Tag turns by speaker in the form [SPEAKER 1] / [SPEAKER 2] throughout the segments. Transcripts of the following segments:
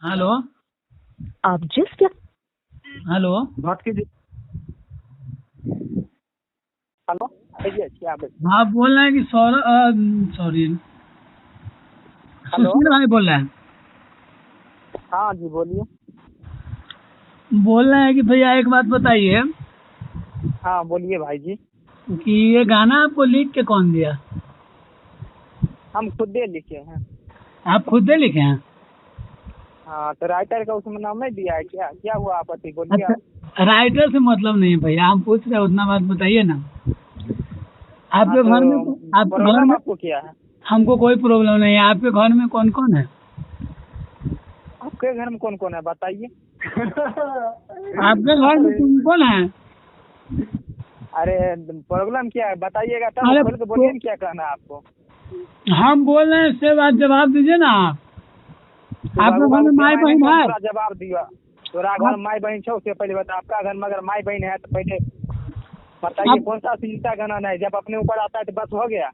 [SPEAKER 1] Hello.
[SPEAKER 2] आप जिस
[SPEAKER 1] hello.
[SPEAKER 3] बात कीजिए। हेलो भैया क्या
[SPEAKER 1] हाँ बोल रहे हैं कि सॉरी
[SPEAKER 3] हेलो।
[SPEAKER 1] सुशील भाई बोल रहे हैं।
[SPEAKER 3] हाँ जी बोलिए।
[SPEAKER 1] बोल रहे हैं कि भैया एक बात बताइए
[SPEAKER 3] हाँ बोलिए भाई जी।
[SPEAKER 1] कि ये गाना आपको लिख के कौन दिया?
[SPEAKER 3] हम खुदे लिखे हैं।
[SPEAKER 1] आप खुद से लिखे हैं?
[SPEAKER 3] हाँ तो राइटर का उसमें नाम नहीं दिया है क्या? क्या हुआ आपत्ति बोलिए आप।
[SPEAKER 1] अच्छा, राइटर से मतलब नहीं है भैया, हम पूछ रहे हैं उतना बात बताइए ना।
[SPEAKER 3] हाँ
[SPEAKER 1] आपके घर में
[SPEAKER 3] तो
[SPEAKER 1] आपके घर
[SPEAKER 3] प्रॉब्लम
[SPEAKER 1] में
[SPEAKER 3] आपको क्या है?
[SPEAKER 1] हमको कोई प्रॉब्लम नहीं है। आपके घर में कौन कौन है?
[SPEAKER 3] आपके घर में कौन कौन है बताइए।
[SPEAKER 1] आपके घर में कौन कौन है?
[SPEAKER 3] अरे प्रॉब्लम क्या है बताइएगा तब
[SPEAKER 1] अरे
[SPEAKER 3] खोल के बोलिए ना क्या कहना है आपको।
[SPEAKER 1] हम बोल रहे हैं इससे बात जवाब दीजिए ना आप।
[SPEAKER 3] तो
[SPEAKER 1] आपके घर में माई बहन है?
[SPEAKER 3] पूरा जवाब दिया। तोरा घर में माई बहन छो उससे पहले बता। आपका घर में अगर माई बहन है तो पहले बताइए कौन सा सीता गाना नहीं। जब अपने ऊपर आता है तो बस हो गया।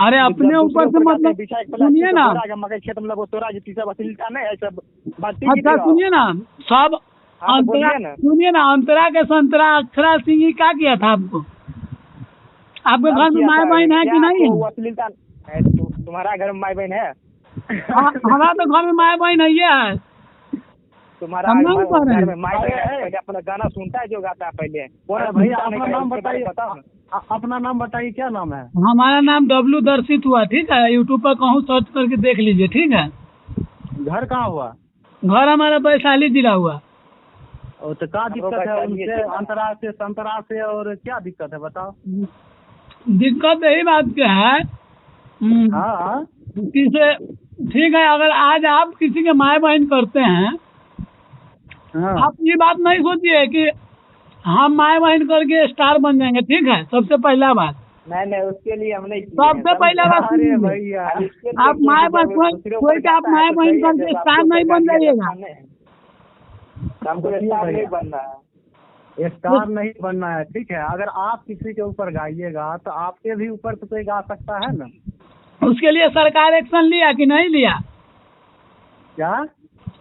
[SPEAKER 1] अरे अपने ऊपर से मतलब सुनिए ना।
[SPEAKER 3] मकई खेत में लगो तोरा जी सब अश्लीलता नहीं है सब बात।
[SPEAKER 1] अच्छा सुनिए ना सब
[SPEAKER 3] हाँ तो बोलिए ना।
[SPEAKER 1] सुनिए ना, अंतरा के संतरा अक्षरा सिंह ही क्या किया था आपको? आपके घर में माई बहन है कि नहीं है?
[SPEAKER 3] अश्लीलता तुम्हारा घर में माई बहन है?
[SPEAKER 1] हमारा तो घर में माई बहन है।
[SPEAKER 3] तुम्हारा
[SPEAKER 1] हम नहीं कह रहे
[SPEAKER 3] घर
[SPEAKER 1] हैं।
[SPEAKER 3] में माई बहन है पहले अपना गाना सुनता है जो गाता है पहले।
[SPEAKER 4] भैया अपना नाम बताइए। अपना नाम बताइए क्या नाम है?
[SPEAKER 1] हमारा नाम डब्लू दर्शित हुआ, ठीक है। यूट्यूब पर कहूँ सर्च करके देख लीजिए, ठीक है।
[SPEAKER 4] घर कहाँ हुआ?
[SPEAKER 1] घर हमारा वैशाली जिला हुआ।
[SPEAKER 4] और तो क्या दिक्कत है उनसे अंतरा से संतरा से और क्या दिक्कत है बताओ।
[SPEAKER 1] दिक्कत यही बात क्या है
[SPEAKER 4] हाँ
[SPEAKER 1] किसे ठीक है, अगर आज आप किसी के माए बहन करते हैं
[SPEAKER 4] हाँ
[SPEAKER 1] आप ये बात नहीं सोचिए कि हम माए बहन करके स्टार बन जाएंगे, ठीक है। सबसे पहला बात
[SPEAKER 3] नहीं उसके लिए हम नहीं
[SPEAKER 1] सबसे पहला बात
[SPEAKER 4] अरे
[SPEAKER 1] सुनिए।
[SPEAKER 4] भैया
[SPEAKER 1] आप माए बहन कोई का आप माए बहन करके स्टार नहीं बन जाइएगा।
[SPEAKER 3] हमको स्टार नहीं बनना है।
[SPEAKER 4] स्टार नहीं बनना है, ठीक है। अगर आप किसी के ऊपर गाइएगा तो आपके भी ऊपर तो कोई गा सकता है ना।
[SPEAKER 1] उसके लिए सरकार एक्शन लिया कि नहीं लिया?
[SPEAKER 4] क्या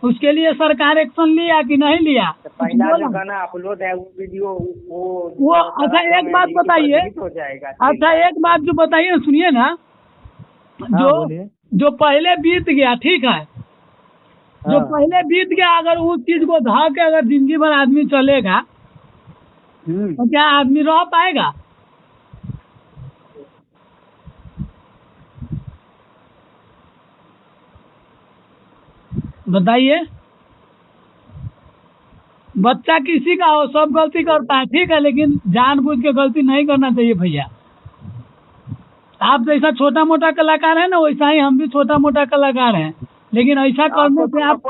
[SPEAKER 1] उसके लिए सरकार एक्शन लिया कि नहीं लिया?
[SPEAKER 3] पहला जो गाना अपलोड है वो वीडियो
[SPEAKER 1] वो अच्छा एक बात बताइए।
[SPEAKER 3] हो जाएगा।
[SPEAKER 1] अच्छा एक बात जो बताइए सुनिए ना। जो पहले बीत गया, ठीक है। जो पहले बीत गया अगर उस चीज को धा के अगर जिंदगी भर आदमी चलेगा तो क्या आदमी रह पाएगा? बताइए। बच्चा किसी का हो सब गलती करता है, ठीक है, लेकिन जानबूझ के गलती नहीं करना चाहिए भैया। आप जैसा छोटा मोटा कलाकार है ना वैसा ही हम भी छोटा मोटा कलाकार हैं, लेकिन ऐसा करने से आप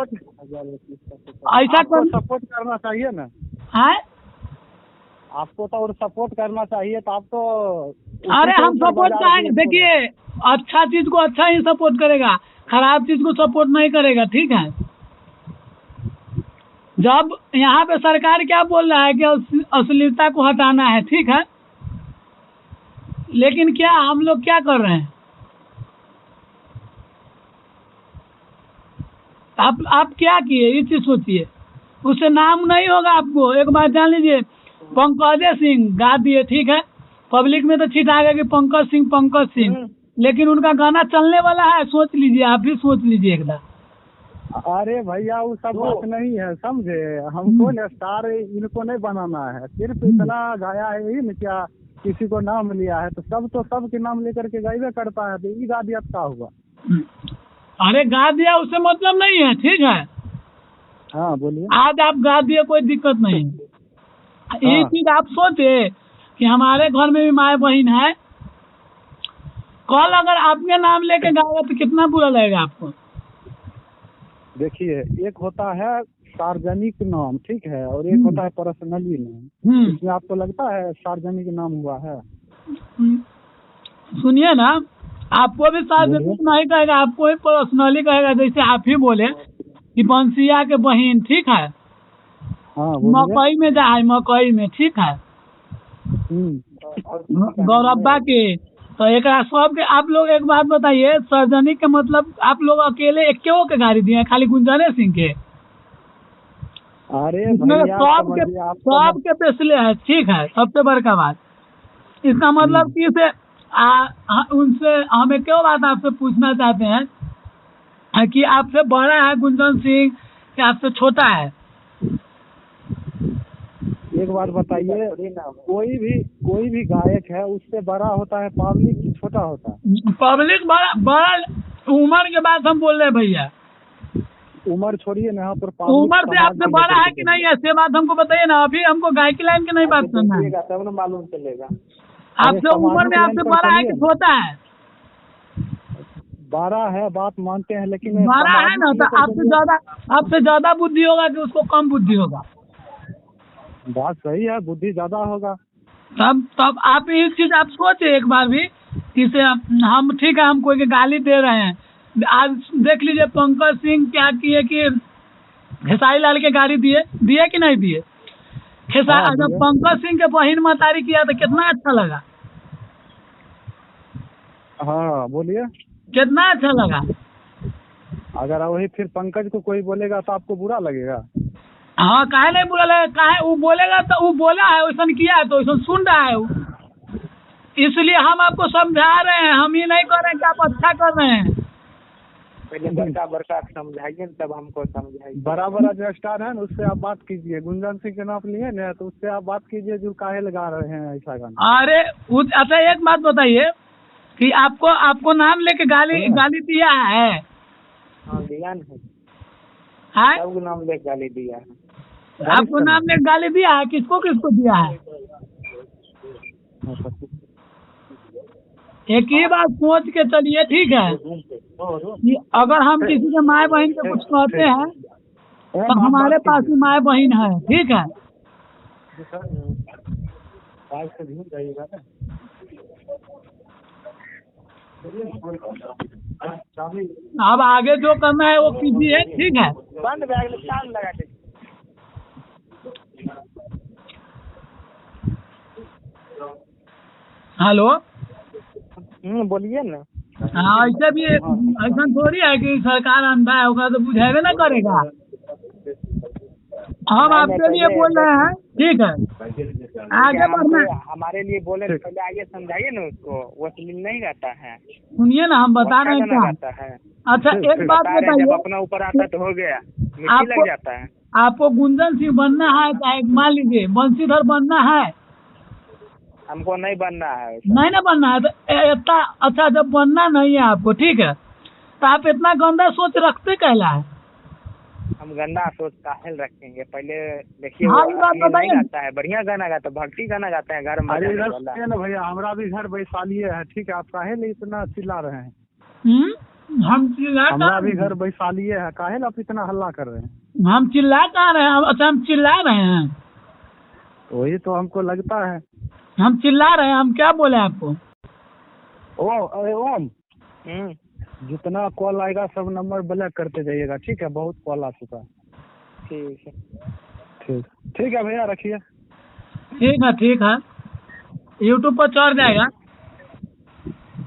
[SPEAKER 1] ऐसा
[SPEAKER 4] सपोर्ट करना चाहिए ना।
[SPEAKER 1] है
[SPEAKER 4] आपको तो और सपोर्ट करना चाहिए तो आप तो
[SPEAKER 1] अरे हम सपोर्ट करेंगे। देखिए अच्छा चीज को अच्छा ही सपोर्ट करेगा, खराब चीज को सपोर्ट नहीं करेगा, ठीक है। जब यहाँ पे सरकार क्या बोल रहा है कि अश्लीलता को हटाना है, ठीक है, लेकिन क्या हम लोग क्या कर रहे हैं? आप क्या किए ये चीज सोचिए। उससे नाम नहीं होगा आपको, एक बात जान लीजिए। पंकज सिंह गा दिए, ठीक है, पब्लिक में तो छिटा गया कि पंकज सिंह, लेकिन उनका गाना चलने वाला है। सोच लीजिए, आप भी सोच लीजिए एक बार।
[SPEAKER 4] अरे भैया वो सब बात नहीं है, समझे। हमको न स्टार इनको नहीं बनाना है, सिर्फ इतना गाया है ही न क्या किसी को नाम लिया है तो सब के नाम लेकर के गाइबे करता है। तो ये गा दिया क्या हुआ?
[SPEAKER 1] अरे गा दिया उससे मतलब नहीं है, ठीक है।
[SPEAKER 4] हाँ बोलिए।
[SPEAKER 1] आज आप गा दिए कोई दिक्कत नहीं। ये चीज आप सोचे कि हमारे घर में भी माए बहन है, कल अगर आपके नाम लेके गाएगा तो कितना बुरा लगेगा आपको?
[SPEAKER 4] देखिए एक होता है सार्वजनिक नाम, ठीक है, और एक होता है पर्सनली नाम। इसमें आपको लगता है सार्वजनिक नाम हुआ है?
[SPEAKER 1] सुनिए ना, आपको भी सार्वजनिक नहीं कहेगा, आपको भी पर्सनली कहेगा। जैसे आप ही बोले कि बंसिया के बहन, ठीक है, मकई में जाए मकई में, ठीक है, गौरब्बा के तो एक सब के आप लोग एक बात बताइए, सार्वजनिक के मतलब आप लोग अकेले एक के गाड़ी दिए हैं, खाली गुंजाने सिंह के?
[SPEAKER 4] अरे
[SPEAKER 1] इसमें
[SPEAKER 4] भैया समझिए आप
[SPEAKER 1] सब के पिछले है, ठीक है, सबसे बड़का बात। इसका मतलब कि इसे उनसे हमें क्यों बात आपसे पूछना चाहते हैं कि आपसे बड़ा है गुंजन सिंह कि आपसे छोटा है?
[SPEAKER 4] एक बात बताइए, कोई भी गायक है उससे बड़ा होता है पब्लिक की छोटा होता है?
[SPEAKER 1] पब्लिक बड़ा उम्र के बाद हम बोल रहे हैं भैया।
[SPEAKER 4] उम्र छोड़िए ना, यहाँ पर
[SPEAKER 1] उम्र से आपसे बड़ा है कि नहीं, ऐसे बात हमको बताइए ना। अभी हमको गायकी लाइन की नहीं बात करना है,
[SPEAKER 3] तब ना मालूम चलेगा।
[SPEAKER 1] आपसे उम्र में आपसे बड़ा है कि छोटा है?
[SPEAKER 4] बड़ा है, बात मानते हैं, लेकिन
[SPEAKER 1] बड़ा है ना, तो आपसे ज्यादा बुद्धि होगा कि उसको कम बुद्धि होगा?
[SPEAKER 4] बात सही है, बुद्धि ज्यादा होगा।
[SPEAKER 1] तब आप ये चीज आप सोचे एक बार भी कि से हम ठीक है, हम कोई के गाली दे रहे हैं। आज देख लीजिए पंकज सिंह क्या किए कि खेसारी लाल के गाड़ी दिए कि नहीं दिए? जब पंकज सिंह के बहिन मतारी किया तो कितना अच्छा लगा।
[SPEAKER 4] हाँ बोलिए,
[SPEAKER 1] कितना अच्छा लगा।
[SPEAKER 4] अगर वही फिर पंकज को कोई बोलेगा तो आपको बुरा लगेगा?
[SPEAKER 1] हाँ, काहे नहीं बुरा लगेगा, काहे वो बोलेगा तो वो बोला है, वैसा किया है तो वैसा सुन रहा है वो। इसलिए हम आपको समझा रहे हैं, हम ये नहीं कर रहे हैं कि आप अच्छा कर रहे हैं।
[SPEAKER 3] पहले बड़का समझाइए तब हमको समझाइए।
[SPEAKER 4] बड़ा जो स्टार है ना उससे आप बात कीजिए, गुंजन सिंह के नाम लिए ना, तो उससे आप बात कीजिए जो काहे लगा रहे हैं ऐसा गाना।
[SPEAKER 1] अरे अच्छा एक बात बताइए कि आपको नाम लेके गाली दिया है?
[SPEAKER 3] हाँ दिया है, सबको नाम लेके गाली दिया है।
[SPEAKER 1] आपको नाम लेके गाली दिया है? किसको दिया है? एक ही बात सोच के चलिए, ठीक है, कि अगर हम किसी के माए बहन के कुछ कहते हैं तो हमारे पास ही माए बहन है, ठीक है। अब आगे जो करना है वो कीजिए, ठीक है।
[SPEAKER 3] बंद बैग लगा दे।
[SPEAKER 1] हेलो,
[SPEAKER 3] बोलिए ना।
[SPEAKER 1] हाँ, ऐसे भी ऐसा थोड़ी है कि सरकार अंधा है, होगा तो बुझेबे ना करेगा। हम आपके लिए बोल रहे हैं, ठीक है, आगे बढ़ना।
[SPEAKER 3] हमारे लिए बोले तो पहले आगे समझाइए ना उसको, वो मिल नहीं रहता है।
[SPEAKER 1] सुनिए ना, हम बता रहे हैं क्या। अच्छा एक बात बताइए,
[SPEAKER 3] जब अपना ऊपर आता तो हो गया, मिट्टी लग जाता है।
[SPEAKER 1] आपको गुंजन सिंह बनना है, चाहे मान लीजिए बंशीधर बनना है?
[SPEAKER 3] हमको नहीं बनना है।
[SPEAKER 1] नहीं ना बनना है तो इतना अच्छा, जब बनना नहीं है आपको, ठीक है, तो आप इतना गंदा सोच रखते कहला है?
[SPEAKER 3] हम गंदा सोच काहे रखेंगे, पहले देखिए।
[SPEAKER 1] हाँ,
[SPEAKER 3] नहीं गाता है, बढ़िया गाना गाता है, भक्ति गाना गाता है घर में।
[SPEAKER 4] अरे ना भैया, हमारा भी घर वैशाली है, ठीक है, आप काहे लिए इतना चिल्ला रहे हैं? हमारा भी घर वैशाली है, काहे आप इतना हल्ला कर रहे हैं?
[SPEAKER 1] हम चिल्ला कहाँ रहे हैं? अच्छा, हम चिल्ला रहे हैं?
[SPEAKER 4] वही तो हमको लगता है
[SPEAKER 1] हम चिल्ला रहे हैं। हम क्या बोले आपको?
[SPEAKER 4] ओम, जितना कॉल आएगा सब नंबर ब्लॉक करते जाइएगा, ठीक है, बहुत कॉल आ चुका है।
[SPEAKER 3] ठीक है,
[SPEAKER 4] ठीक है भैया, रखिए।
[SPEAKER 1] ठीक है, यूट्यूब पर चढ़ जाएगा।